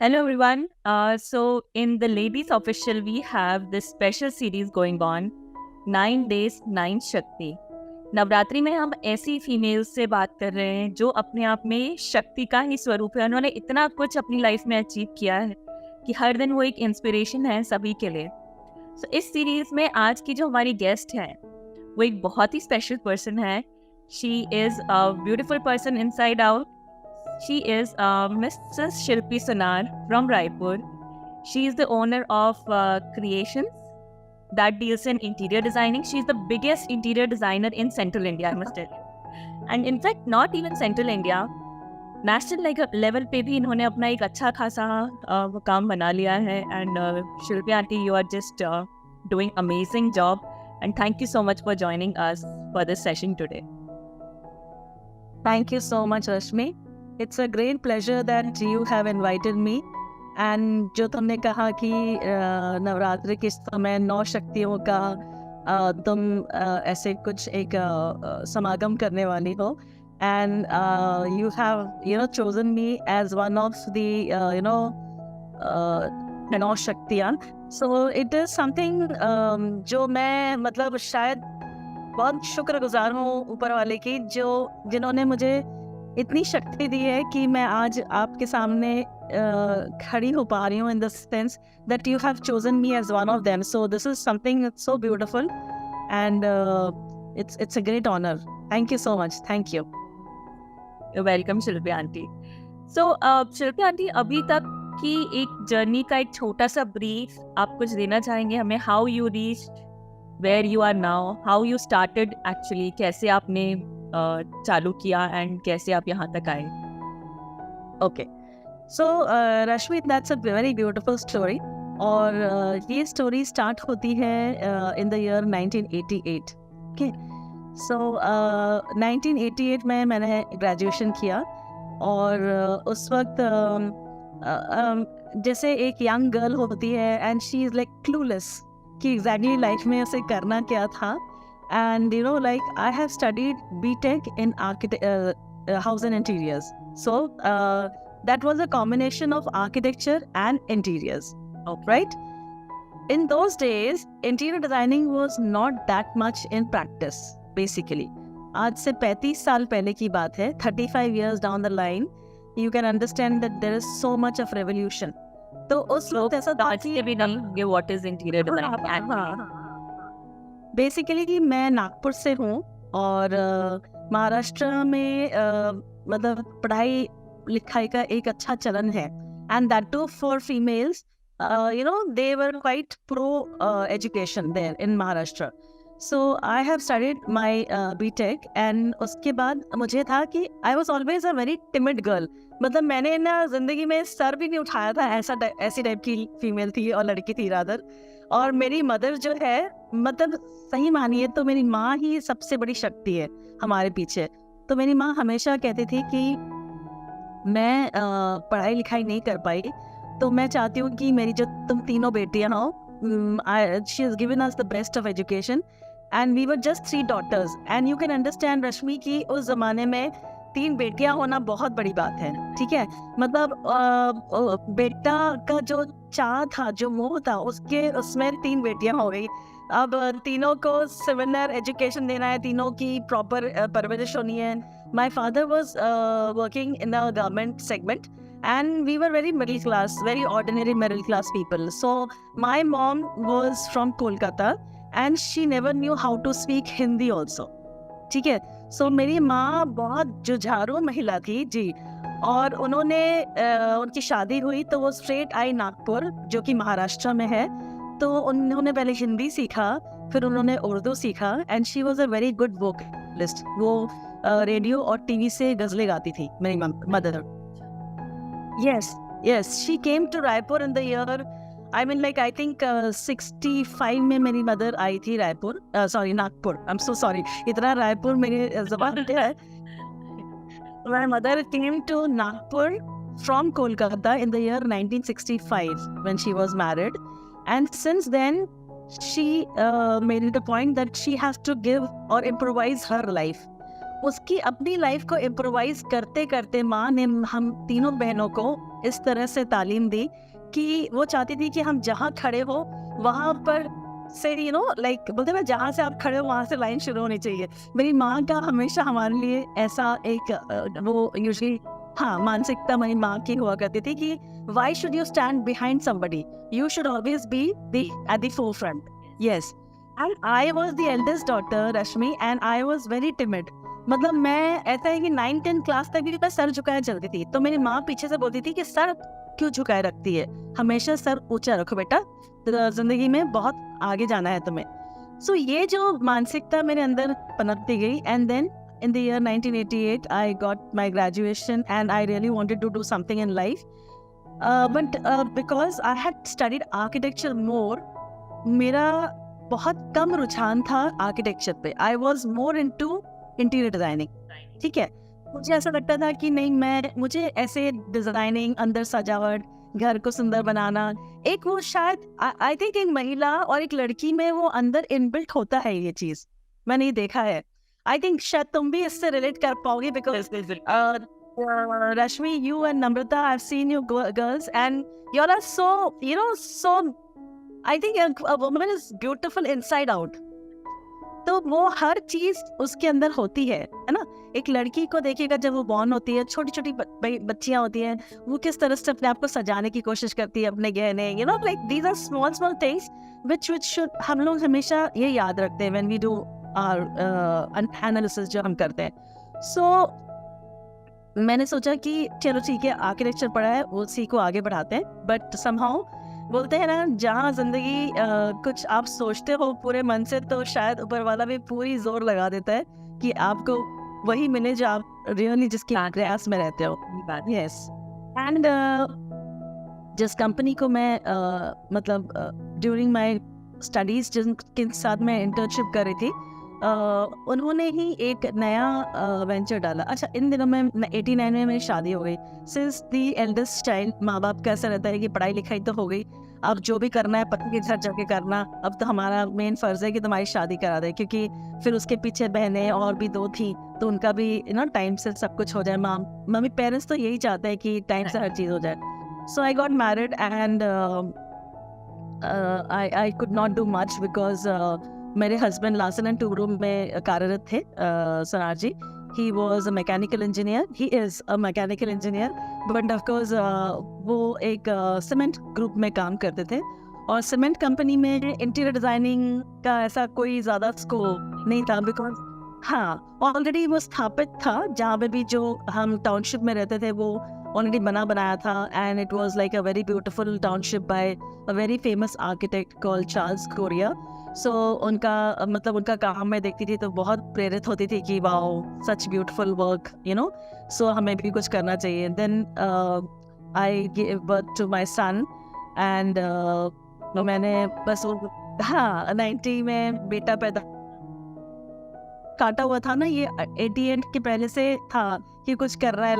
Hello everyone. So in the Ladies Official, we have this special series going on, 9 days 9 शक्ति। नवरात्रि में हम ऐसी females से बात कर रहे हैं जो अपने आप में शक्ति का ही स्वरूप है। उन्होंने इतना कुछ अपनी लाइफ में अचीव किया है कि हर दिन वो एक इंस्पिरेशन है सभी के लिए। So इस सीरीज में आज की जो हमारी गेस्ट है वो एक बहुत ही स्पेशल पर्सन है। She is a beautiful person inside out. She is Mrs. Shilpi Sonar from Raipur. She is the owner of Creations that deals in interior designing. She is the biggest interior designer in Central India, I must tell you. And in fact, not even Central India, national level पे भी इन्होंने अपना एक अच्छा खासा काम बना लिया है. And Shilpi aunty, you are just doing amazing job. And thank you so much for joining us for this session today. Thank you so much, Rashmi. It's a great pleasure that you have invited me. And जो तुमने कहा कि नवरात्रि के समय 9 शक्तियों का तुम ऐसे कुछ एक समागम करने वाली हो. And you have chosen me as one of the 9 शक्तियाँ. So it is something जो मैं मतलब शायद बहुत शुक्रगुजार हूँ ऊपर वाले की जिन्होंने मुझे इतनी शक्ति दी है कि मैं आज आपके सामने खड़ी हो पा रही हूँ in the sense that you have chosen me as one of them. So this is something that's so beautiful and it's a great honor. Thank you so much. Thank you. You're welcome, Shilpi aunty. So Shilpi aunty, अभी तक की एक journey का एक छोटा सा brief आप कुछ देना चाहेंगे हमें? How you reached where you are now, how you started actually, कैसे आपने चालू किया एंड कैसे आप यहाँ तक आए? Okay, so Rashmi, that's a very beautiful story. और ये स्टोरी स्टार्ट होती है इन द ईयर 1988. ओके, सो 1988 में मैंने ग्रेजुएशन किया और उस वक्त जैसे एक यंग गर्ल होती है and she is like clueless कि एग्जैक्टली लाइफ में उसे करना क्या था. And I have studied BTech in house and interiors. So that was a combination of architecture and interiors. Right? In those days, interior designing was not that much in practice, basically. आज से 35 साल पहले की बात है. 35 years down the line, you can understand that there is so much of revolution. तो उस वक्त ऐसा था कि what is interior design? Basically मैं नागपुर से हूँ और महाराष्ट्र में मतलब पढ़ाई लिखाई का एक अच्छा चलन है. And that too for females, they were quite pro education there in Maharashtra. So I have studied my BTech and उसके बाद मुझे था कि I was always a very timid girl. मतलब मैंने ना जिंदगी में सर भी नहीं उठाया था. ऐसी टाइप की फीमेल थी और लड़की थी रादर. और मेरी मदर जो है, मतलब सही मानिए तो मेरी माँ ही सबसे बड़ी शक्ति है हमारे पीछे. तो मेरी माँ हमेशा कहती थी कि मैं पढ़ाई लिखाई नहीं कर पाई तो मैं चाहती हूँ कि मेरी जो तुम तीनों बेटियाँ हो, she has given us the best of education and we were just 3 daughters. And you can understand Rashmi की उस जमाने में 3 बेटियां होना बहुत बड़ी बात है. ठीक है, मतलब बेटा का जो चाह था, जो मोह था, उसमें 3 बेटियां हो गई. अब तीनों को सिमिलर एजुकेशन देना है, तीनों की प्रॉपर परवरिश होनी है. My father was working in the government segment and we were very middle class, very ordinary middle class people. So my mom was from Kolkata and she never knew how to speak Hindi also. ठीक है, सो मेरी माँ बहुत जुझारू महिला थी जी. और उन्होंने उनकी शादी हुई तो वो स्ट्रेट आई नागपुर, जो कि महाराष्ट्र में है. तो उन्होंने पहले हिंदी सीखा, फिर उन्होंने उर्दू सीखा and she was a very good vocalist. वो रेडियो और टीवी से गज़लें गाती थी मेरी mother. Yes, she came to Raipur in the year, I think 65 में मेरी मदर आई थी Raipur, sorry Nagpur. I am so sorry, इतना रायपुर मेरे ज़बान पे है. My mother came to Nagpur from Kolkata in the year 1965 when she was married, and since then she made it a point that she has to give or improvise her life. उसकी अपनी life को improvise करते करते माँ ने हम तीनों बहनों को इस तरह से तालीम दी कि वो चाहती थी कि हम जहाँ खड़े हो वहाँ पर से लाइक बोलते हैं जहाँ से आप खड़े हो वहाँ से लाइन शुरू होनी चाहिए। मेरी माँ का हमेशा हमारे लिए ऐसा एक वो यूजुअली हाँ मानसिकता मेरी माँ की हुआ करती थी कि why should you stand behind somebody, you should always be at the four front. Yes, and I was the eldest daughter Rashmi and I was very timid. मतलब मैं ऐसा है कि 9-10 क्लास तक भी मैं सर झुकाए चलती थी, तो मेरी माँ पीछे से बोलती थी कि सर क्यों झुकाए रखती है, हमेशा सर ऊंचा रखो बेटा, तो जिंदगी में बहुत आगे जाना है तुम्हें। सो ये जो मानसिकता मेरे अंदर पनपती गई, and then in the year 1988 I got my graduation and I really wanted to do something in life, but because I had studied architecture more, मेरा बहुत कम रुझान था आर्किटेक्चर पे। I was more into interior designing, ठीक है। मुझे ऐसा लगता था कि नहीं, मुझे ऐसे डिजाइनिंग, अंदर सजावट, घर को सुंदर बनाना, एक वो शायद आई थिंक एक महिला और एक लड़की में वो अंदर इनबिल्ट होता है, ये चीज मैंने ये देखा है। आई थिंक शायद तुम भी इससे रिलेट कर पाओगे because Rashmi, you and Namrata, I've seen you girls and you all are so, so, I think a woman is beautiful inside out. तो वो हर चीज उसके अंदर होती है ना। एक लड़की को देखिएगा जब वो बॉर्न होती है, छोटी छोटी बच्चियां होती हैं, वो किस तरह से अपने आप को सजाने की कोशिश करती है, अपने गहने, like these are small small things which should हम लोग हमेशा ये याद रखते हैं when we do our analysis जो हम करते हैं। सो मैंने सोचा कि चलो ठीक है, आर्किटेक्चर पढ़ा है, उसी को आगे बढ़ाते हैं। बट समहाउ बोलते हैं ना, जहाँ जिंदगी कुछ आप सोचते हो पूरे मन से, तो शायद ऊपर वाला भी पूरी जोर लगा देता है कि आपको वही मिले जो आप रियली जिसके प्रयास में रहते हो। यस, एंड जिस कंपनी को मैं मतलब ड्यूरिंग माय स्टडीज जिनके साथ मैं इंटर्नशिप कर रही थी, उन्होंने ही एक नया वेंचर डाला। अच्छा, इन दिनों में 89 में मेरी शादी हो गई। सिंस दी एल्डेस्ट चाइल्ड, माँ बाप का ऐसा रहता है कि पढ़ाई लिखाई तो हो गई, अब जो भी करना है पति के घर जाके करना, अब तो हमारा मेन फर्ज है कि तुम्हारी शादी करा दे, क्योंकि फिर उसके पीछे बहनें और भी 2 थी, तो उनका भी टाइम से सब कुछ हो जाए। मम्मी पेरेंट्स तो यही चाहते हैं कि टाइम से हर चीज़ हो जाए। So I got married and I could not do much because मेरे हस्बैंड लार्सन एंड टूब्रो में कार्यरत थे, सोनार जी। He was a mechanical engineer. He is a mechanical engineer. But of course वो एक सीमेंट ग्रुप में काम करते थे, और सीमेंट कंपनी में इंटीरियर डिजाइनिंग का ऐसा कोई ज़्यादा स्कोप नहीं था, बिकॉज हाँ ऑलरेडी वो स्थापित था। जहाँ पे भी जो हम टाउनशिप में रहते थे वो ऑलरेडी बनाया था, and it was like a very beautiful township by a very famous architect called Charles Correa. So उनका काम मैं देखती थी तो बहुत प्रेरित होती थी कि wow, such beautiful work, so हमें भी कुछ करना चाहिए। Then I give birth to my son, and मैंने बस 90 में बेटा पैदा काटा हुआ था ना, ये 88 के पहले से था कि कुछ कर रहा है।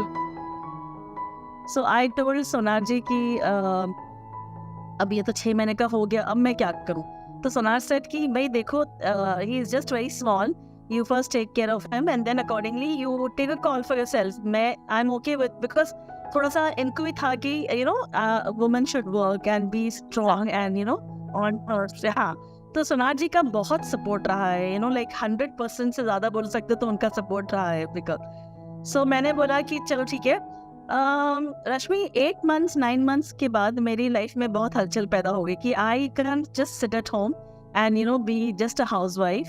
सो आई टोल्ड सोनार जी कि अब ये तो 6 महीने का हो गया, अब मैं क्या करूं। तो सोनार सेड कि भाई देखो, he is just very small, you first take care of him and then accordingly you take a call for yourself. मैं I am okay with, because थोड़ा सा इनको भी था कि women should work and be strong and on her. हाँ, तो सोनार जी का बहुत सपोर्ट रहा है, लाइक 100% से ज़्यादा बोल सकते तो उनका सपोर्ट रहा है बिकॉज। सो मैंने बोला कि चलो ठीक है। रश्मि, 8 months 9 months के बाद मेरी लाइफ में बहुत हलचल पैदा हो गई कि I can just sit at home and be just a housewife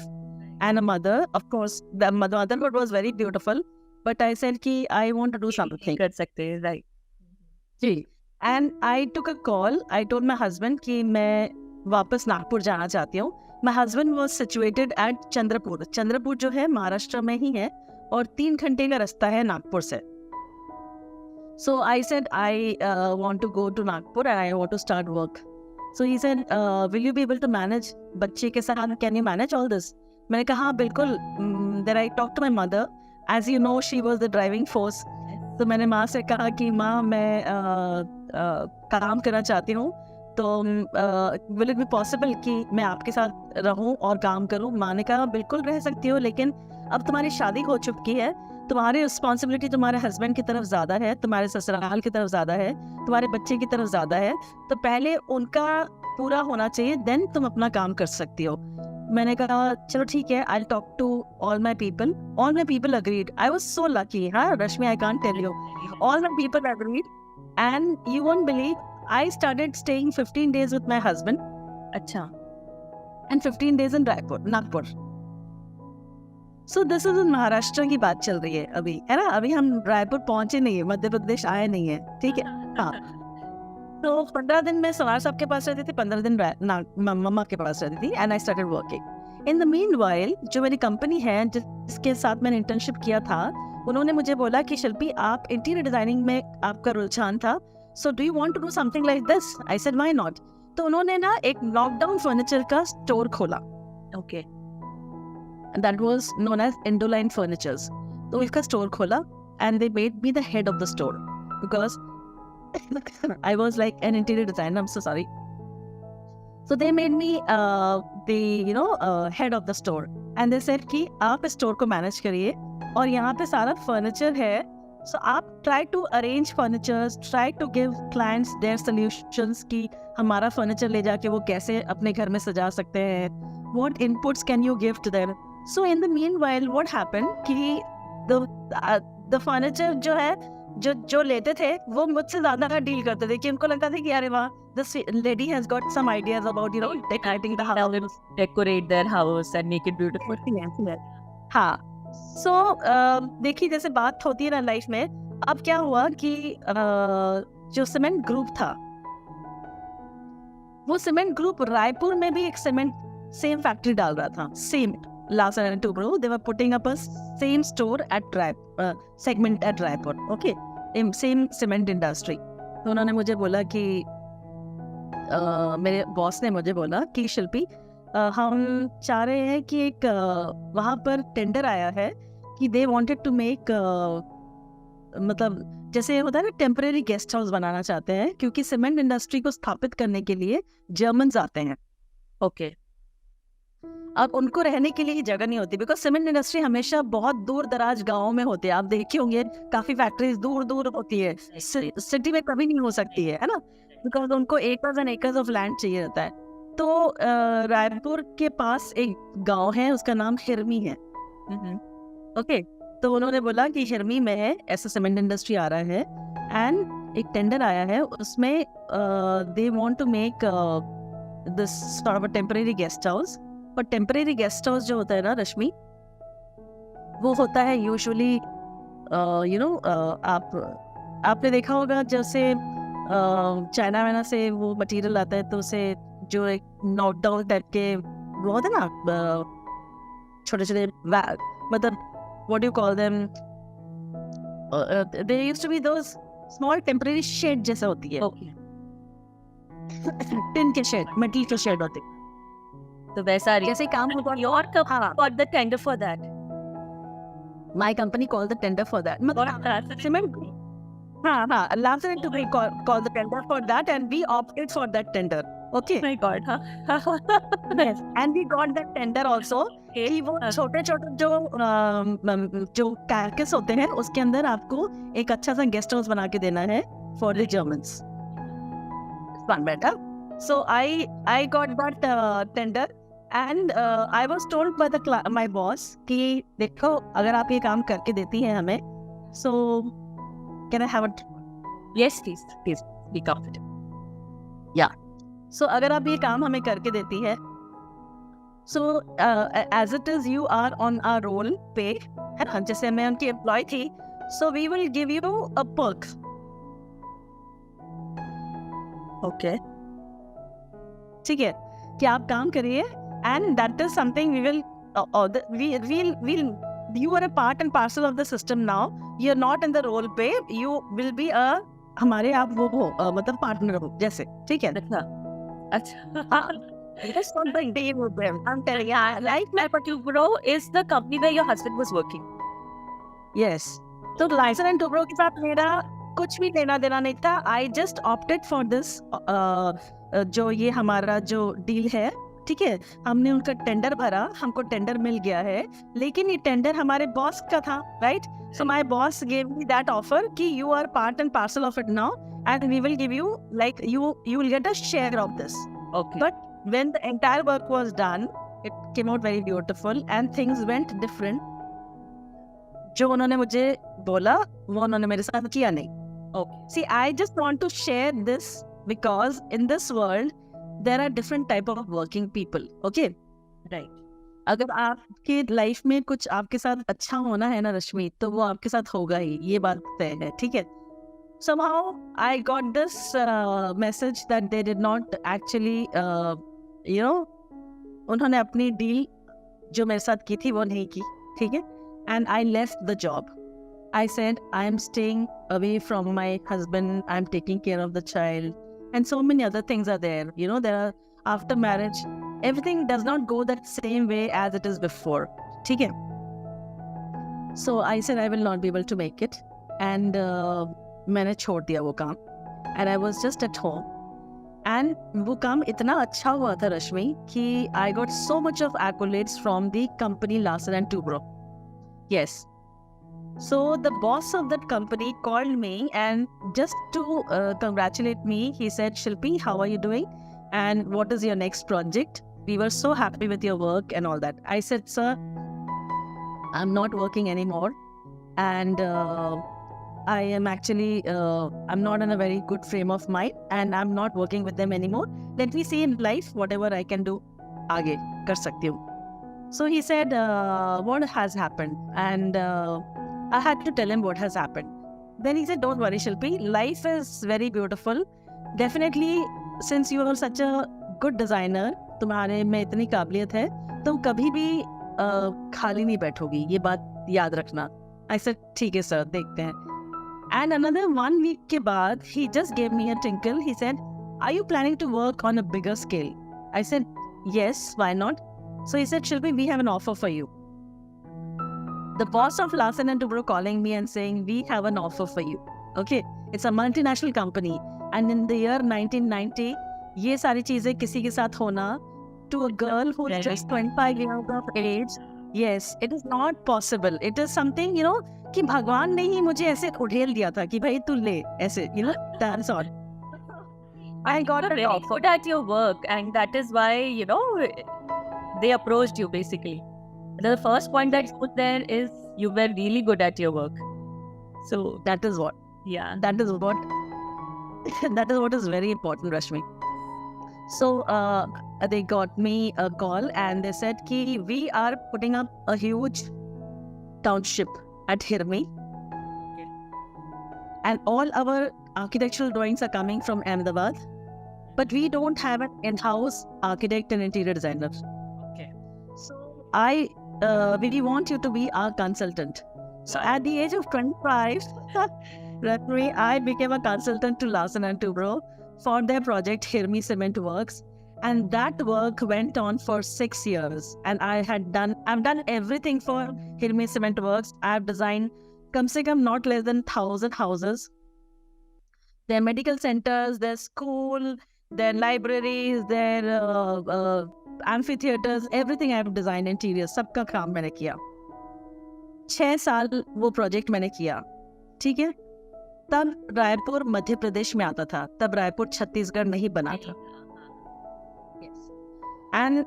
and a mother. Of course the motherhood was very beautiful, but I said कि I want to do something कर सकते हैं, राइट जी। And I took a call, I told my husband कि मैं वापस नागपुर जाना चाहती हूँ। My husband was situated at Chandrapur. Chandrapur जो है महाराष्ट्र में ही है, और 3 घंटे का रास्ता है नागपुर से। So I said, I want to go to Nagpur and I want to start work. So he said, will you be able to manage बच्चे के साथ? Can you manage all this? मैंने कहा हाँ बिल्कुल। Then I talked to my mother. As you know, she was the driving force. तो मैंने माँ से कहा कि माँ मैं काम करना चाहती हूँ, तो will it be possible कि मैं आपके साथ रहूँ और काम करूँ? माँ ने कहा बिल्कुल रह सकती हो, लेकिन अब तुम्हारी शादी हो चुकी है, तुम्हारी रिस्पॉन्सिबिलिटी तुम्हारे हस्बैंड की तरफ ज़्यादा है, तुम्हारे ससुराल की तरफ ज़्यादा है, तुम्हारे बच्चे की तरफ ज़्यादा है, तो पहले उनका पूरा होना चाहिए, देन तुम अपना काम कर सकती हो। मैंने कहा चलो ठीक है, I talk to all my people agreed. I was so lucky, हाँ Rashmi, I can't tell you, all my people agreed and you won't believe I started staying 15 days with my husband अच्छा, and 15 days in Nagpur. So this is in Maharashtra की बात चल रही है अभी, है ना, अभी हम रायपुर पहुंचे नहीं है, मध्य प्रदेश आए नहीं है, ठीक है। हाँ, तो 15 दिन मैं सवार साहब के पास रहती थी, 15 दिन मम्मा के पास रहती थी, and I started working. In the meanwhile जो मेरी कंपनी है जिसके साथ मैंने इंटर्नशिप किया था, उन्होंने मुझे बोला कि शिल्पी, आप इंटीरियर डिजाइनिंग में आपका रुझान था, so do you want to do something like this? I said why not. तो उन्होंने ना एक लॉकडाउन फर्नीचर का स्टोर खोला, okay, that was known as Indoline Furnitures. तो इसका स्टोर खोला and they made me the head of the store because I was like an interior designer. I'm so sorry. So they made me the head of the store and they said कि आप store को manage करिए और यहाँ पे सारा furniture है, so आप try to arrange furnitures, try to give clients their solutions कि हमारा फर्नीचर ले जाके वो कैसे अपने घर में सजा सकते हैं, what inputs can you give to them. So in the meanwhile what happened कि the furniture जो है जो लेते थे वो मुझसे ज्यादा डील करते थे, कि उनको लगता था कि अरे वाह, this lady has got some ideas about decorating the house, decorate their house and make it beautiful. हाँ, so देखिए जैसे बात होती है ना लाइफ में, अब क्या हुआ कि जो सीमेंट ग्रुप था, वो सीमेंट ग्रुप रायपुर में भी एक सीमेंट सेम फैक्ट्री डाल रहा था, same Larsen and Toubro, they were putting up a same store at segment at Raipur, okay, same cement industry. तो उन्होंने मुझे बोला कि मेरे बॉस ने मुझे बोला कि शिल्पी, हम चाह रहे हैं कि एक वहाँ पर टेंडर आया है कि they wanted to make मतलब जैसे होता है ना, टेम्परेरी गेस्ट हाउस बनाना चाहते हैं, क्योंकि सीमेंट इंडस्ट्री को स्थापित करने के लिए जर्मन्स आते हैं, ओके। अब उनको रहने के लिए ही जगह नहीं होती, बिकॉज सीमेंट इंडस्ट्री हमेशा बहुत दूर दराज गाँव में होती है। आप देखे होंगे काफी फैक्ट्रीज दूर दूर होती है, सिटी में कभी नहीं हो सकती है ना, बिकॉज उनको acres and acres of land चाहिए रहता है। तो रायपुर के पास एक गांव है, उसका नाम हिरमी है, ओके। तो उन्होंने बोला कि हिरमी में ऐसा सीमेंट इंडस्ट्री आ रहा है एंड एक टेंडर आया है, उसमें they want to make this sort of a temporary guest house. पर टेम्परेरी गेस्ट हाउस जो होता है ना रश्मि, वो होता है यूजुअली आपने देखा होगा जैसे चाइना वाइना से वो मटेरियल आता है, तो उसे जो एक नॉकडाउन टाइप के वो होते हैं ना, छोटे छोटे मतलब what you call them, they used to be those small temporary shed जैसा होती है, टिन के शेड, मेटल के शेड होते हैं, तो वैसा जैसे काम होता है। Your got the tender for that. My company called the tender for that. मतलब सीमेंट, हाँ, Larsen and Toubro called the tender for that and we opted for that tender. Okay. My God, हाँ. Yes. And we got that tender also. कि वो छोटे-छोटे जो carcass होते हैं, उसके अंदर आपको एक अच्छा सा गेस्ट हाउस बना के देना है for the Germans. Fun better. So I got that tender and I was told by my boss कि देखो, अगर आप ये काम करके देती हैं हमें, so can I have it? Yes, please be comfortable. Yeah. So अगर आप ये काम हमें करके देती है, so as it is you are on our role pay, है ना, जैसे मैं उनकी एम्प्लॉय थी, so we will give you a perk. Okay. ठीक है, कि आप काम करिए and that is something we will you are a part and parcel of the system now, you are not in the role pay, you will be a हमारे आप वो हो मतलब पार्टनर हो जैसे, ठीक है। अच्छा That's not the day with them. I'm telling you, like Toubro is the company where your husband was working. Yes. तो Larsen and Toubro के साथ मेरा कुछ भी लेना देना नहीं था। I just opted for this जो ये हमारा जो डील है, ठीक है, हमने उनका टेंडर भरा, हमको टेंडर मिल गया है, लेकिन ये टेंडर हमारे बॉस का था, right. So my boss gave me that offer कि you are part and parcel of it now, and we will give you like you will get a share of this. Okay. But when the entire work was done, it came out very beautiful and things went different. जो उन्होंने मुझे बोला वो उन्होंने मेरे साथ किया नहीं. Okay. See, I just want to share this because in this world there are different type of working people. Okay. Right. अगर आपके लाइफ में कुछ आपके साथ अच्छा होना है ना रश्मि, तो वो आपके साथ होगा ही, ये बात तय है, ठीक है. Somehow I got this message that they did not actually उन्होंने अपनी डील जो मेरे साथ की थी वो नहीं की, ठीक है. And I left the job. I said I am staying away from my husband, I'm taking care of the child, and so many other things are there. There are after marriage, everything does not go that same way as it is before. ठीक है. So I said I will not be able to make it, and मैंने छोड़ दिया वो काम, and I was just at home. And वो काम इतना अच्छा हुआ था रश्मि कि I got so much of accolades from the company Larsen and Toubro. Yes. So the boss of that company called me, and just to congratulate me, he said, Shilpi, how are you doing? And what is your next project? We were so happy with your work and all that. I said, sir, I'm not working anymore. And I am actually, I'm not in a very good frame of mind, and I'm not working with them anymore. Let me see in life, whatever I can do, आगे कर सकती हूँ. So he said, what has happened? And I had to tell him what has happened. Then he said, don't worry, Shilpi, life is very beautiful. Definitely, since you are such a good designer, तुम्हारे में इतनी काबिलियत है, तुम कभी भी खाली नहीं बैठोगी, ये बात याद रखना. I said, ठीक है सर, देखते हैं. And another 1 week के बाद, he just gave me a tinkle. He said, are you planning to work on a bigger scale? I said, yes, why not? So he said, Shilpi, we have an offer for you. The boss of Larsen and Toubro calling me and saying, we have an offer for you. Okay, it's a multinational company. And in the year 1990, ये सारी चीजें किसी के साथ होना, to a girl who is just 25 years of age, yes, it is not possible. It is something, कि भगवान ने ही मुझे ऐसे उड़ेल दिया था कि भाई तू ले ऐसे, that's all. I got You're an very offer. good at your work, and that is why they approached you basically. The first point that put there is you were really good at your work. So That is what. yeah. That is what. That is what is very important, Rashmi. So they got me a call and they said कि we are putting up a huge township at Hirmi. Okay. And all our architectural drawings are coming from Ahmedabad, but we don't have an in-house architect and interior designer. Okay. So we want you to be our consultant. So at the age of 25, Rashmi, I became a consultant to Larsen and Toubro for their project Hirmi Cement Works, and that work went on for 6 years. And I've done everything for Hirmi Cement Works. I've designed kam se kam not less than 1,000 houses. Their medical centers, their school, their libraries, their amphitheaters, everything I've designed, interiors, सबका काम मैंने किया. 6 साल वो project मैंने किया, ठीक है. तब रायपुर मध्य प्रदेश में आता था, तब रायपुर छत्तीसगढ़ नहीं बना था. एंड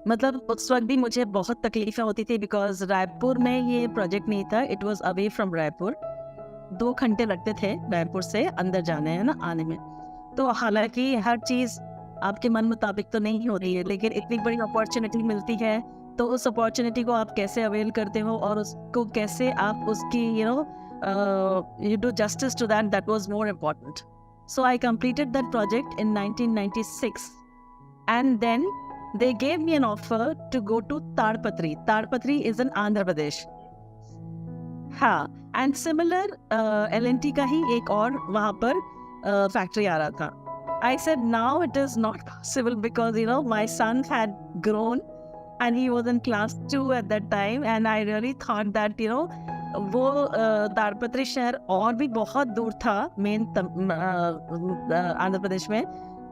मतलब उस वक्त भी मुझे बहुत तकलीफें होती थी बिकॉज रायपुर में ये प्रोजेक्ट नहीं था. It was away from Raipur. 2 घंटे लगते थे रायपुर से अंदर जाने है ना आने में. तो हालांकि हर चीज़ आपके मन मुताबिक तो नहीं हो रही है, लेकिन इतनी बड़ी अपॉर्चुनिटी मिलती है तो उस अपॉर्चुनिटी को आप कैसे अवेल करते हो और उसको कैसे आप उसकी you do justice to that was more important. So I completed that project in 1996, and then they gave me an offer to go to Tadpatri. Tadpatri is in Andhra Pradesh. हाँ, and similar L&T का ही एक और वहाँ पर factory आ रहा था. I said now it is not possible because my son had grown and he was in class 2 at that time, and I really thought that वो ताड़पत्री शहर और भी बहुत दूर था मेन आंध्र प्रदेश में,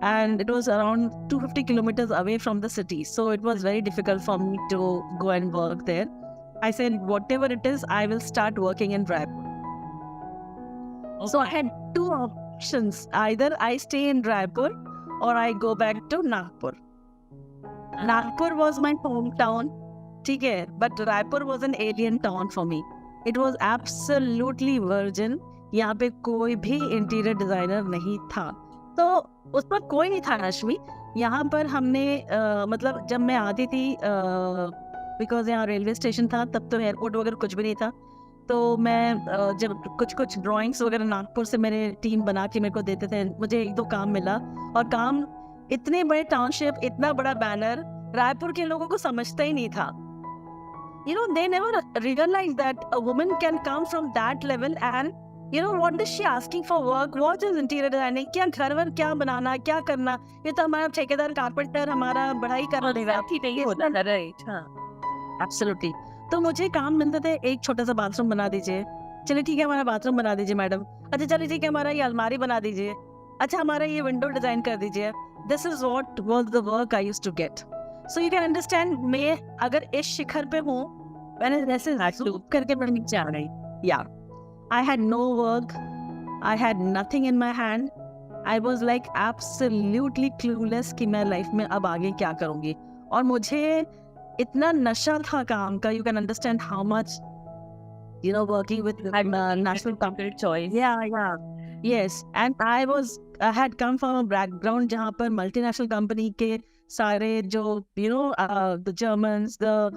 and it was around 250 kilometers away from the city, so it was very difficult for me to go and work there. I said, whatever it is, I will start working in Raipur. So I had two options. Either I stay in Raipur or I go back to Nagpur. Nagpur was my hometown, ठीक है, but Raipur was an alien town for me. It was absolutely virgin. यहाँ पे कोई भी interior designer नहीं था, तो उस पर कोई नहीं था रश्मि. यहाँ पर हमने मतलब जब मैं आती थी, बिकॉज यहाँ रेलवे स्टेशन था, तब तो एयरपोर्ट वगैरह कुछ भी नहीं था, तो मैं जब कुछ ड्राइंग्स वगैरह नागपुर से मेरे टीम बना के मेरे को देते थे. मुझे एक दो काम मिला, और काम इतने बड़े टाउनशिप, इतना बड़ा बैनर, रायपुर के लोगों को समझता ही नहीं था. You know, they never realize that a woman can come from that level and you know what is she asking for work? What is interior designing? क्या घर वर क्या बनाना, क्या करना? ये तो हमारा ठेकेदार कारपेंटर हमारा बढ़ाई कर देगा. नहीं होता था, राइट? हाँ, एब्सोल्युटली. तो मुझे काम मिलते थे, एक छोटा सा बाथरूम बना दीजिए, चलिए ठीक है हमारा बाथरूम बना दीजिए मैडम. अच्छा चलिए ठीक है हमारा ये अलमारी बना दीजिए, अच्छा हमारा ये विंडो डिजाइन कर दीजिए. This is what was the work I used to get. So you can understand, मैं अगर इस शिखर पे हूँ, मैंने जैसे ज़ूम करके मैं नीचे आ गई. या I had no work, I had nothing in my hand. I was like absolutely clueless कि मैं लाइफ में अब आगे क्या करूँगी. और मुझे इतना नशा था काम का, you can understand how much you know working with national company choice. yes, and I had come from a background जहाँ पर multinational company के सारे जो you know the Germans, the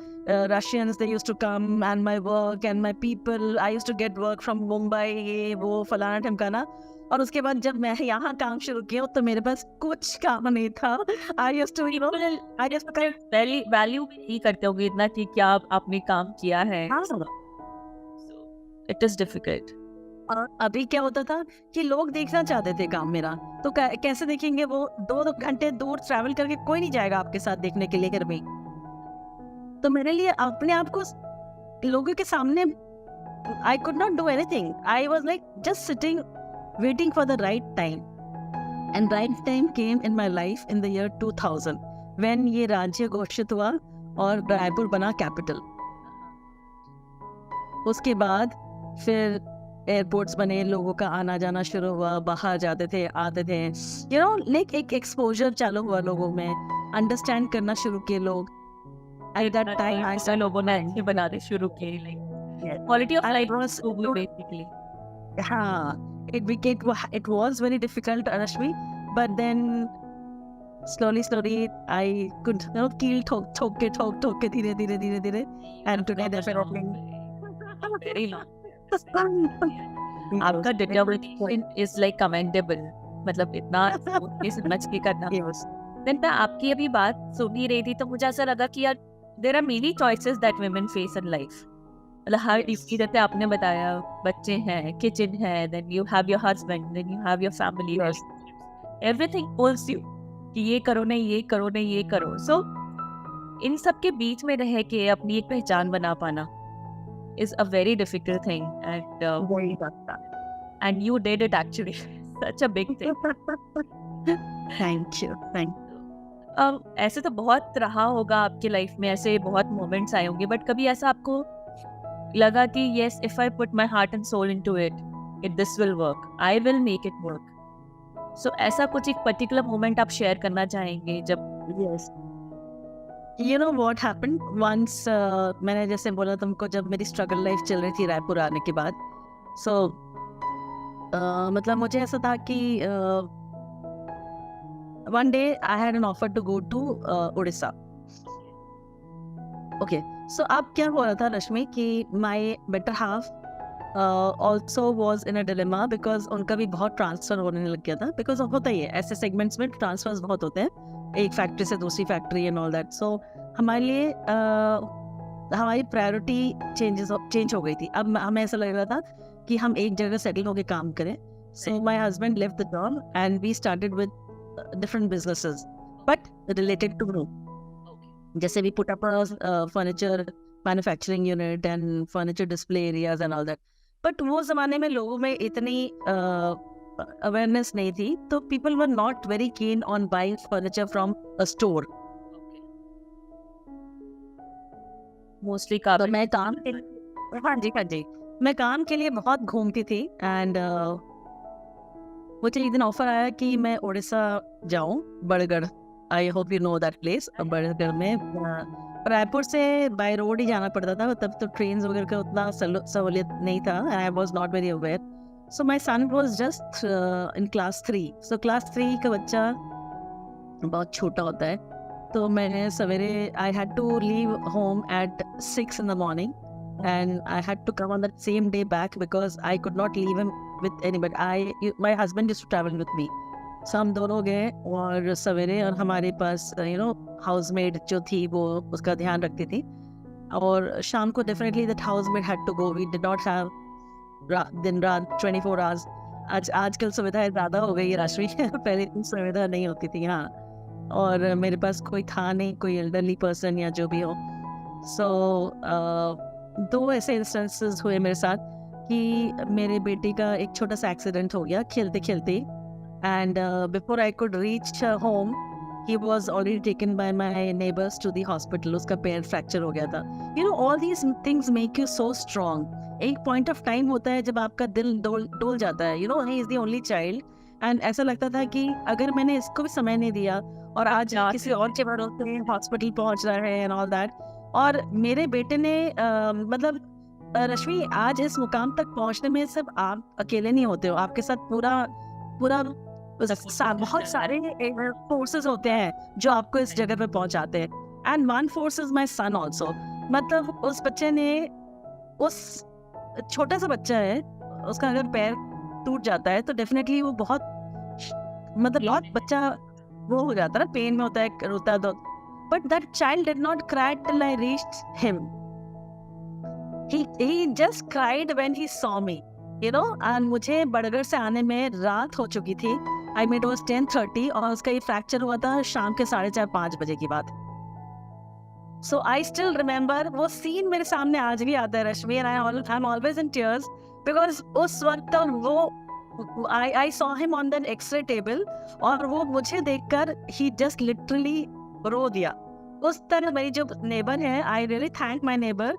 Russians, they used to come and my work and my people, I used to get work from Mumbai, ये वो फलाना ठमकाना. और उसके बाद जब मैं यहाँ काम शुरू किया तो मेरे पास कुछ काम नहीं था. I used to you know I just value भी नहीं करते होंगे इतना कि क्या आपने काम किया है. It is difficult. और अभी क्या होता था कि लोग देखना चाहते थे काम मेरा, तो कैसे देखेंगे? वो 2 घंटे दूर ट्रैवल करके कोई नहीं जाएगा आपके साथ देखने के लिए घर में. तो मेरे लिए अपने आप को लोगों के सामने I could not do anything. I was like just sitting waiting for the right time. And right time came in my life in the year 2000 when ये राज्य घोषित हुआ और रायपुर बना कैपिटल. उसके बाद फिर एयरपोर्ट्स बने, लोगों का आना जाना शुरू हुआ, बाहर जाते थे आते थे, यू नो लाइक एक एक्सपोजर चालू हुआ लोगों में, अंडरस्टैंड करना शुरू किए लोग. एट दैट टाइम ऐसा लोगों ने ऐसे बनाने शुरू किए, like quality of life was basically. हाँ, it was very difficult, Rashmi, but then slowly I could you know keel ठोक के धीरे and today they're very long. आपका determination is like commendable. मतलब इतना समझ के करना. Then मैं आपकी अभी बात सुन ही रही थी तो मुझे ऐसा लगा कि यार there are many choices that women face in life. मतलब हर डिग्री, जैसे आपने बताया, बच्चे हैं, किचन है, then you have your husband, then you have your family, everything pulls you कि ये करो नहीं, ये करो नहीं, ये करो. So इन सब के बीच में रह के अपनी एक पहचान बना पाना is a very difficult thing, and you did it actually. Such a big thing. Thank you. ऐसे तो बहुत रहा होगा आपके लाइफ में, ऐसे बहुत मोमेंट्स आए होंगे, बट कभी ऐसा आपको लगा कि yes, if I put my heart and soul into it, this will work, I will make it work. So ऐसा कुछ एक particular moment आप शेयर करना चाहेंगे जब? Yes. You know what happened once, मैंने जैसे बोला तुमको, जब मेरी स्ट्रगल लाइफ चल रही थी रायपुर आने के बाद, so मतलब मुझे ऐसा था कि one day I had an offer to go to Odisha. Okay, so अब क्या हो रहा था रश्मि कि my better half also was in a dilemma because उनका भी बहुत ट्रांसफर होने लग गया था, because होता ही है ऐसे सेगमेंट्स में, ट्रांसफर्स बहुत होते हैं एक फैक्ट्री से दूसरी फैक्ट्री एंड ऑल दैट. सो हमारे लिए हमारी प्रायोरिटी चेंज हो गई थी. अब हमें ऐसा लग रहा था कि हम एक जगह सेटल होकर काम करें. So my husband left the job and we started with different businesses but related to grow. जैसे we put up furniture manufacturing unit and furniture display areas and all that. But वो जमाने में लोगों में इतनी awareness नहीं थी, तो people were not very keen on buying furniture from a store. Mostly तो काबिल। मैं काम के लिए, हाँ जी हाँ जी, मैं काम के लिए बहुत घूमती थी। एंड मुझे एक दिन ऑफर आया कि मैं उड़ीसा जाऊं, Badgarh. I hope you know that place. Badgarh में रायपुर से बाय रोड ही जाना पड़ता था, तब तो ट्रेन वगैरह का उतना सहूलियत नहीं था। I was not very aware. So my son was just in class 3। So class 3 का बच्चा बहुत छोटा होता है, तो मैंने सवेरे I had to leave home at 6 in the morning and I had to come on that same day back because I could not leave him with anybody. My husband used to travel with me. So हम दोनों गए और सवेरे, और हमारे पास housemaid जो थी वो उसका ध्यान रखती थी, और शाम को definitely that housemaid had to go. We did not have दिन रात 24 आवर्स। आजकल सुविधाएं ज़्यादा हो गई है राशि पहले इतनी सुविधा नहीं होती थी। हाँ, और मेरे पास कोई था नहीं, कोई एल्डरली पर्सन या जो भी हो। सो दो ऐसे इंस्टेंसेस हुए मेरे साथ कि मेरे बेटे का एक छोटा सा एक्सीडेंट हो गया खेलते खेलते, and before I could reach home he was already taken by my neighbours to the hospital. उसका पैर फ्रैक्चर हो गया था। All these things make you so strong. एक पॉइंट ऑफ टाइम होता है जब आपका दिल डोल जाता है। He is the only child, and ऐसा लगता था कि अगर मैंने इसको भी समय नहीं दिया और आज किसी और के भरोसे हॉस्पिटल पहुंच रहा है एंड ऑल दैट। और मेरे बेटे ने रश्मि, आज इस मुकाम तक पहुंचने में सिर्फ आप अकेले नहीं होते हो, आपके साथ पूरा बहुत सारे फोर्सेस होते हैं जो आपको इस जगह पे पहुंचाते हैं। And one force is my son also. मतलब उस बच्चे ने, उस छोटा सा बच्चा है, उसका अगर पैर टूट जाता है तो डेफिनेटली वो बहुत बच्चा वो हो जाता है ना, पेन में होता है, रोता है। But that child did not cry till I reached him. he just cried when he saw me, and मुझे बड़गढ़ से आने में रात हो चुकी थी। I mean it was 10:30 और उसका ये फ्रैक्चर हुआ था शाम के 4:30-5 बजे की बात। So I still remember, वो सीन मेरे सामने आज भी आता है रश्मि, and I'm always in tears because उस वक्त वो I saw him on that X-ray table और वो मुझे देखकर he just literally रो दिया। उस तरह मेरी जो नेबर है, I really thank my neighbor,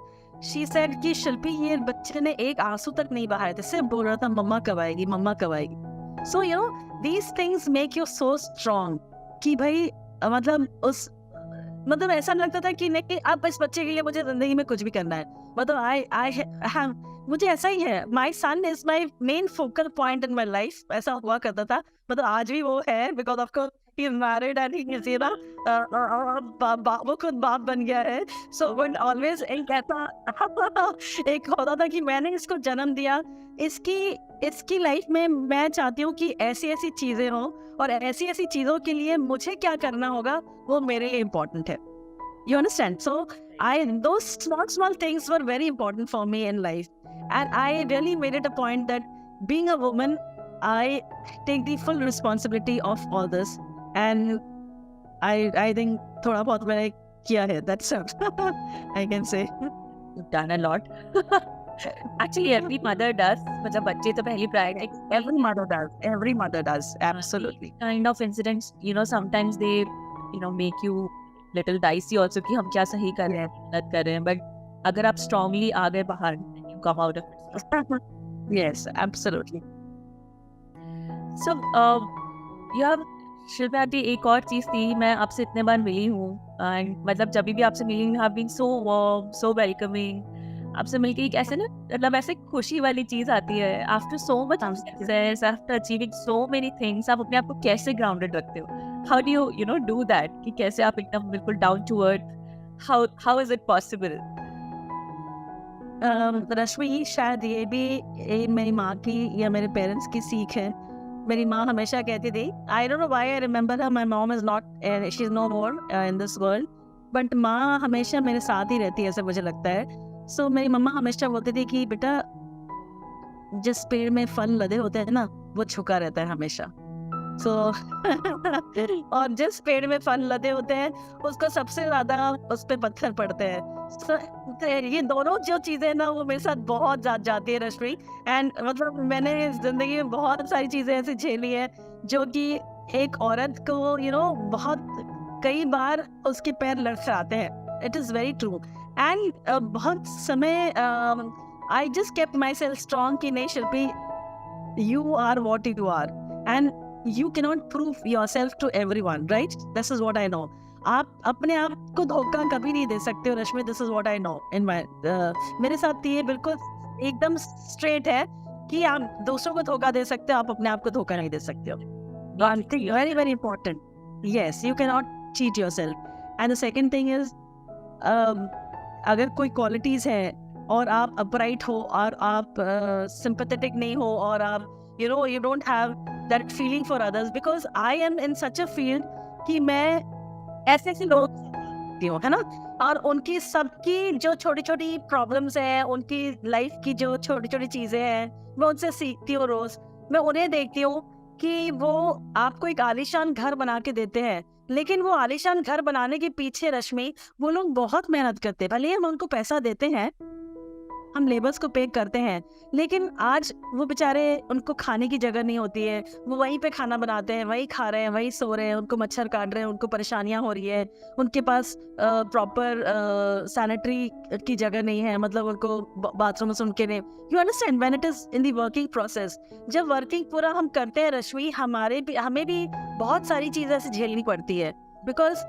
she said कि शिल्पी, ये बच्चे ने एक आंसू तक नहीं बहाए थे, सिर्फ बोल रहा था मम्मा कब आएगी, मम्मा कब आएगी। So these things make you so strong कि भाई मतलब ऐसा लगता था कि नहीं, अब इस बच्चे के लिए मुझे जिंदगी में कुछ भी करना है। मतलब मुझे ऐसा ही है। My son is my main focal point in my life. ऐसा हुआ करता था, मतलब आज भी वो है, because of course he is married and he is वो खुद बाप बन गया है। सो बट ऑलवेज एक ऐसा एक होता था कि मैंने इसको जन्म दिया, इसकी लाइफ में मैं चाहती हूँ कि ऐसी ऐसी चीजें हों, और ऐसी ऐसी चीजों के लिए मुझे क्या करना होगा वो मेरे लिए इम्पोर्टेंट है। You understand? So those small things were very important for me in life, and I really made it a point that being a woman, I take the full responsibility of all this, and I think थोड़ा बहुत मैंने किया है, that's it. I can say You've done a lot. Actually, every mother does. मतलब बच्चे तो पहली priority. every mother does, absolutely. Kind of incidents, sometimes they, make you little dicey also कि हम क्या सही कर रहे हैं, गलत कर रहे हैं, but अगर आप strongly आ गए बाहर, you come out of it. Yes, absolutely. So, Shilpa aunty, एक और चीज़ थी, मैं आपसे इतने बार मिली हूँ, एंड मतलब जब भी आपसे मिली हूँ, have been so warm, so welcoming. आपसे मिलके एक ऐसे ना, मतलब ऐसे खुशी वाली चीज़ आती है। After so much success, after achieving so many things, आप अपने आप को कैसे ग्राउंडेड रखते हो? How do you do that, कि कैसे आप एकदम बिल्कुल down to earth, how is it possible? Rashmi, शायद ये भी मेरी माँ की या मेरे पेरेंट्स की सीख है। मेरी माँ हमेशा कहती थी, I don't know why I remember her, my mom is not, she is no more in this world, but माँ हमेशा मेरे साथ ही रहती है, ऐसा मुझे लगता है। सो मेरी मम्मा हमेशा बोलती थी कि बेटा, जिस पेड़ में फल लदे होते हैं ना, वो झुका रहता है हमेशा। और जिस पेड़ में फल लदे होते हैं, उसको सबसे ज्यादा उस पे पत्थर पड़ते हैं। ये दोनों जो चीजें ना, वो मेरे साथ बहुत जाती है रश्मि। एंड मतलब मैंने इस जिंदगी में बहुत सारी चीजें ऐसी झेली है जो कि एक औरत को बहुत कई बार उसके पैर लड़खड़ाते हैं। It is very true. And बहुत समय I just kept my self strong कि नहीं शिल्पी, you are what you are and you cannot prove yourself to everyone, right? This is what I know. आप अपने आप को धोखा कभी नहीं दे सकते हो Rashmi. This is what I know in my, मेरे साथ ये बिल्कुल एकदम स्ट्रेट है कि आप दूसरों को धोखा दे सकते हो, आप अपने आप को धोखा नहीं दे सकते हो. One thing very very important, yes, you cannot cheat yourself. And the second thing is, अगर कोई क्वालिटीज है और आप अपराइट हो और आप सिंपैथेटिक नहीं हो और आप you don't have that feeling for others, because I am in such a field कि मैं ऐसे ऐसे लोग देखती हूँ, है ना, और उनकी सबकी जो छोटी छोटी प्रॉब्लम्स हैं, उनकी लाइफ की जो छोटी छोटी चीज़ें हैं, मैं उनसे सीखती हूँ रोज़. मैं उन्हें देखती हूँ कि वो आपको एक आलीशान घर बना के देते हैं, लेकिन वो आलीशान घर बनाने के पीछे रश्मि वो लोग बहुत मेहनत करते हैं. भले ही हम उनको पैसा देते हैं, हम लेबर्स को पे करते हैं, लेकिन आज वो बेचारे, उनको खाने की जगह नहीं होती है, वो वहीं पे खाना बनाते हैं, वहीं खा रहे हैं, वहीं सो रहे हैं, उनको मच्छर काट रहे हैं, उनको परेशानियां हो रही है, उनके पास प्रॉपर सैनिटरी की जगह नहीं है, मतलब उनको बाथरूम से उनके नहीं. You understand when it is in the working process, जब वर्किंग पूरा हम करते हैं रश्मि, हमें भी बहुत सारी चीज़ें ऐसे झेलनी पड़ती है. बिकॉज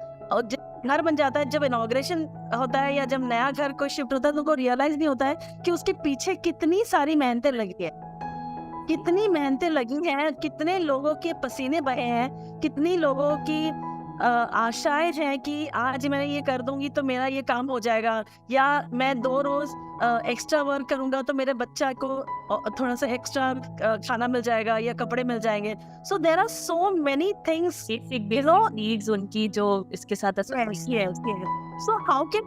घर बन जाता है, जब इनॉग्रेशन होता है या जब नया घर कोई शिफ्ट होता है, तो उनको रियलाइज नहीं होता है कि उसके पीछे कितनी सारी मेहनतें लगी है, कितनी मेहनतें लगी हैं, कितने लोगों के पसीने बहे हैं, कितनी लोगों की आशाएं हैं कि आज मैं ये कर दूंगी तो मेरा ये काम हो जाएगा, या मैं 2 रोज एक्स्ट्रा वर्क करूंगा तो मेरे बच्चा को थोड़ा सा एक्स्ट्रा खाना मिल जाएगा या कपड़े मिल जाएंगे. So there are so many things, basic basic needs उनकी जो इसके साथ so how can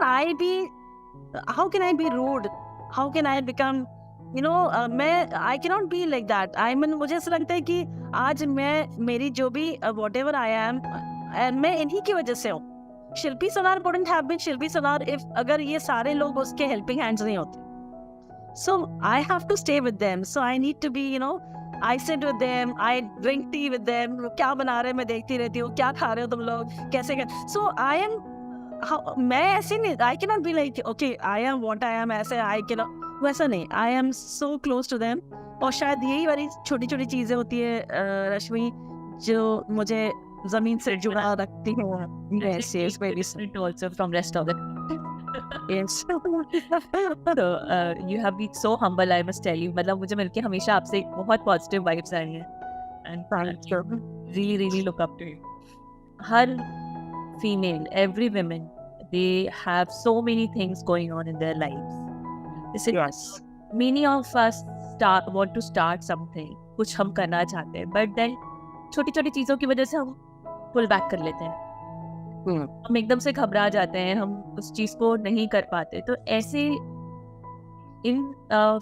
I be rude, how can I become, मैं I cannot be like that. I mean, मुझे ऐसा लगता है कि आज मैं, मेरी जो भी whatever I am, मैं इन्हीं की वजह से हूँ. शिल्पी सोनार wouldn't have been Shilpi Sonar if अगर ये सारे लोग उसके helping hands नहीं होते. So I have to stay with them. So I need to be, I sit with them, I drink tea with them. क्या बना रहे हैं मैं देखती रहती हूँ, क्या खा रहे हो तुम लोग, कैसे कर. So I am, मैं ऐसे नहीं, I cannot be like, okay, I am what I am, ऐसे I cannot, वैसा नहीं. I am so close to them. और शायद यही वाली छोटी छोटी चीज़ें होती है रश्मि, जो मुझे जमीन से जुड़ा रखती हूँ. Yes, yes, very different also from rest of the yes. so you have been so humble, I must tell you. मतलब मुझे मिलके हमेशा आपसे बहुत positive vibes आई हैं, and Thank you. really really look up to you. Her female, every woman, they have so many things going on in their lives. Yes. Many of us want to start something, कुछ हम करना चाहते हैं, but then छोटी छोटी चीज़ों की वजह से हम पुल बैक कर लेते हैं. हम एकदम से घबरा जाते हैं, हम उस चीज़ को नहीं कर पाते. तो ऐसे इन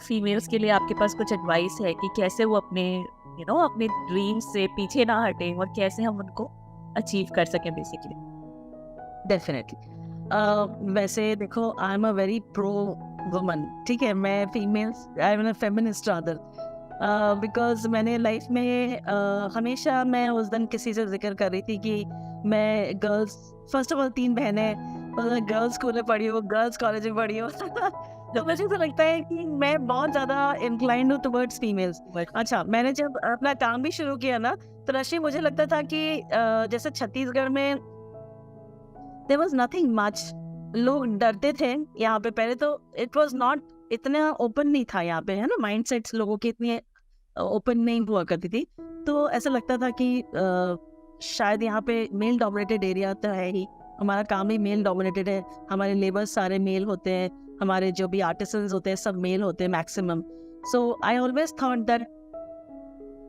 फीमेल्स के लिए आपके पास कुछ एडवाइस है कि कैसे वो अपने अपने ड्रीम्स से पीछे ना हटें और कैसे हम उनको अचीव कर सकें बेसिकली? डेफिनेटली. वैसे देखो, I am a very pro woman, ठीक है, मैं females, I am a feminist rather, because मैंने लाइफ में हमेशा, मैं उस दिन किसी से जिक्र कर रही थी कि मैं गर्ल्स, फर्स्ट ऑफ ऑल 3 बहनें, गर्ल्स स्कूल में पढ़ी हो, गर्ल्स कॉलेज में पढ़ी हो. तो मुझे तो लगता है कि मैं बहुत ज़्यादा इंक्लाइंड हूँ टुवर्ड्स फीमेल्स. अच्छा, मैंने जब अपना काम भी शुरू किया ना, तो रश्मि मुझे लगता था कि जैसे छत्तीसगढ़ में देयर वाज नथिंग मच, लोग डरते थे यहाँ पे. पहले तो इट वाज नॉट इतना ओपन नहीं था यहाँ पे, है ना, माइंडसेट्स लोगों की इतनी ओपन नहीं हुआ करती थी. तो ऐसा लगता था कि शायद यहाँ पे मेल डोमिनेटेड एरिया तो है ही, हमारा काम ही मेल डोमिनेटेड है, हमारे लेबर्स सारे मेल होते हैं, हमारे जो भी आर्टिसंस होते हैं सब मेल होते हैं maximum. So I always thought that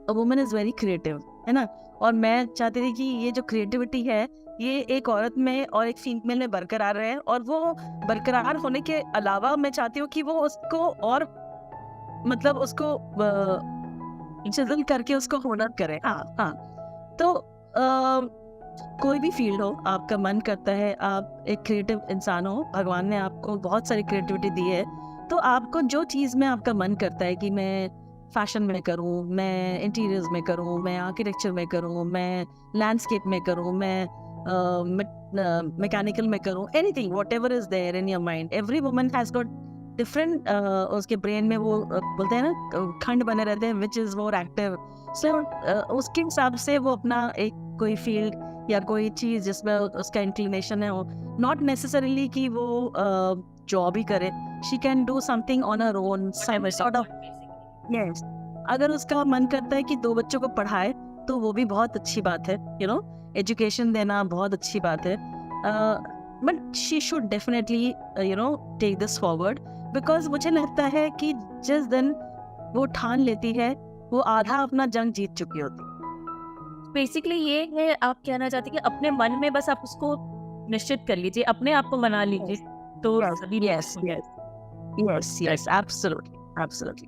a woman is very creative, है ना, और मैं चाहती थी कि ये जो क्रिएटिविटी है ये एक औरत में और एक फीमेल में बरकरार रहे, और वो बरकरार होने के अलावा मैं चाहती हूँ कि वो उसको और मतलब उसको चिज़ल करके उसको हुनर करे. हाँ. तो कोई भी फील्ड हो, आपका मन करता है आप एक क्रिएटिव इंसान हो, भगवान ने आपको बहुत सारी क्रिएटिविटी दी है, तो आपको जो चीज़ में आपका मन करता है कि मैं फैशन में करूँ, मैं इंटीरियर्स में करूँ, मैं आर्किटेक्चर में करूँ, मैं लैंडस्केप में करूँ, मैं मैकेनिकल में करूँ, anything whatever is there in your mind, every woman has got different, उसके ब्रेन में वो बोलते हैं ना खंड बने रहते हैं विच इज मोर एक्टिव, सो उसके हिसाब से वो अपना एक कोई फील्ड या कोई चीज़ जिसमें उसका इंक्लिनेशन है, नॉट नेसेसरीली कि वो जॉब ही करे, she can do something on her own sort of. Yes, अगर उसका मन करता है कि 2 बच्चों को पढ़ाए तो वो भी बहुत अच्छी बात है, यू नो, एजुकेशन देना बहुत अच्छी बात है, but she should definitely you know take this forward, because मुझे लगता है कि जिस दिन वो ठान लेती है वो आधा अपना जंग जीत चुकी होती है। बेसिकली ये है, आप कहना चाहते हैं कि अपने मन में बस आप उसको निश्चित कर लीजिए, अपने आप को मना लीजिए, तो सभी yes yes yes yes, absolutely absolutely,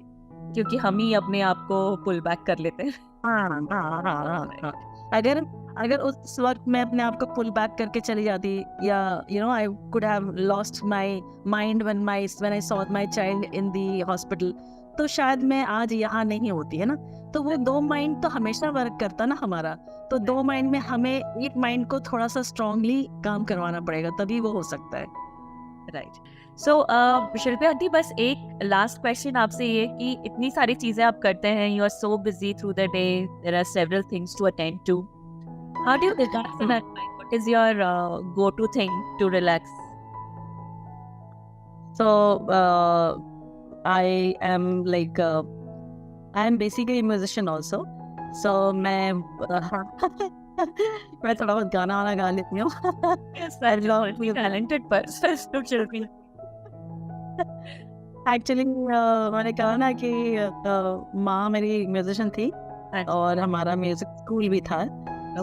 क्योंकि हम ही अपने आप को पुल बैक कर लेते हैं। हाँ। अगर अगर उस वक्त मैं अपने आप को पुल बैक करके चली जाती, या you know I could have lost my mind when I saw my child in the hospital, तो शायद मैं आज यहाँ नहीं होती, है ना। तो वो 2 माइंड तो हमेशा वर्क करता ना हमारा, तो 2 माइंड में हमें एक माइंड को थोड़ा सा स्ट्रांगली काम करवाना पड़ेगा, तभी वो हो सकता है। राइट। सो शिल्पा आंटी, बस एक लास्ट क्वेश्चन आपसे ये कि इतनी सारी चीजें आप करते हैं, you are so busy through the day, there are several things to attend to, how do you relax in that time? What is your go to thing to relax? So I am like I am basically a musician also. So मैं मैं थोड़ा बहुत गाना वाना गा लेती हूँ। Yes, I love you, talented person to Shilpi. Actually मैंने कहा ना कि माँ मेरी म्यूजिशियन थी और हमारा म्यूजिक स्कूल भी था,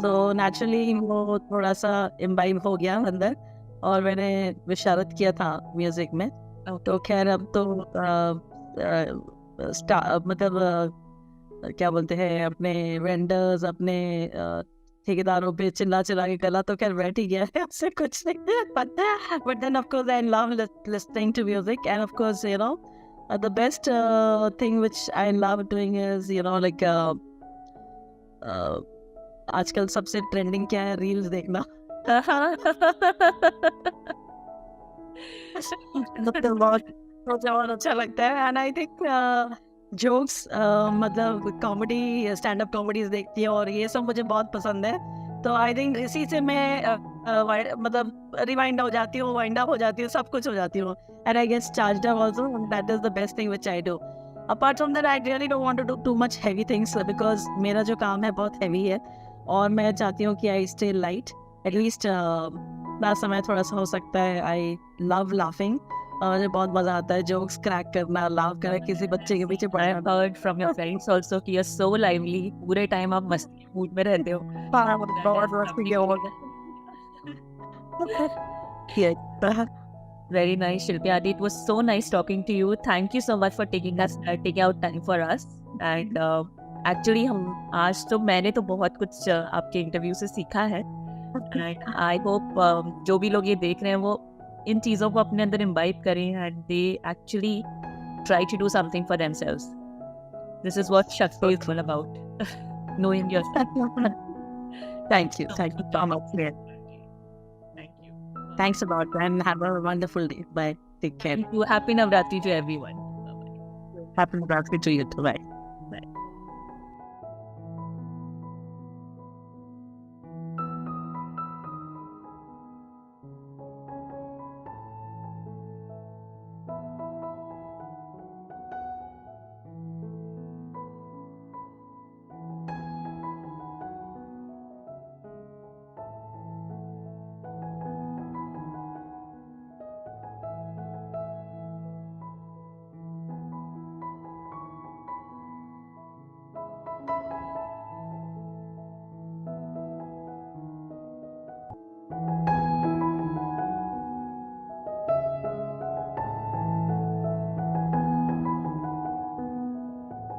तो नेचुरली वो थोड़ा सा इम्बाइब हो गया अंदर, और मैंने विशारत किया था म्यूजिक में। तो खैर अब तो मतलब क्या बोलते हैं, अपने वेंडर्स, अपने ठेकेदारों पे चिल्ला चिल्ला के गला तो खैर बैठ ही गया है, उससे कुछ नहीं but then of course I love listening to music, and of course you know the best thing which I love doing is you know like आजकल सबसे ट्रेंडिंग क्या है, रील्स देखना। बहुत अच्छा लगता है, एंड आई थिंक जोक्स, मतलब कॉमेडी, स्टैंड अप कॉमेडीज देखती है और ये सब मुझे बहुत पसंद है, तो आई थिंक इसी से मैं मतलब रिवाइंड हो जाती हूँ, वाइंड अप हो जाती हूँ, सब कुछ हो जाती हूँ, and I get charged up also, that is the best thing which I do. Apart from that I really don't want to do too much heavy things, because मेरा जो काम है बहुत हैवी है, और मैं चाहती हूँ कि आई स्टे लाइट, एटलीस्ट ना समय थोड़ा सा हो सकता है। आई लव लाफिंग, मुझे बहुत मजा आता है जोक्स क्रैक करना, लाफ करना, किसी बच्चे के पीछे I have heard from your friends also कि you're so lively, पूरे टाइम आप मस्ती मूड में रहते हो। बहुत मस्ती के हो Very nice, Shilpi Adi. It was so nice talking to you. Thank you so much for taking out time for us. And actually आज तो मैंने तो बहुत कुछ आपके इंटरव्यू से सीखा है, and I hope जो भी लोग ये देख रहे हैं वो इन चीज़ों को अपने अंदर इम्बाइब करें, and they actually try to do something for themselves. This is what Shakti is all about. Knowing yourself. Thank you so much. Thank you. Thanks a lot, and have a wonderful day. Bye. Take care. Happy Navratri to everyone. Bye-bye. Happy Navratri to you too. Bye.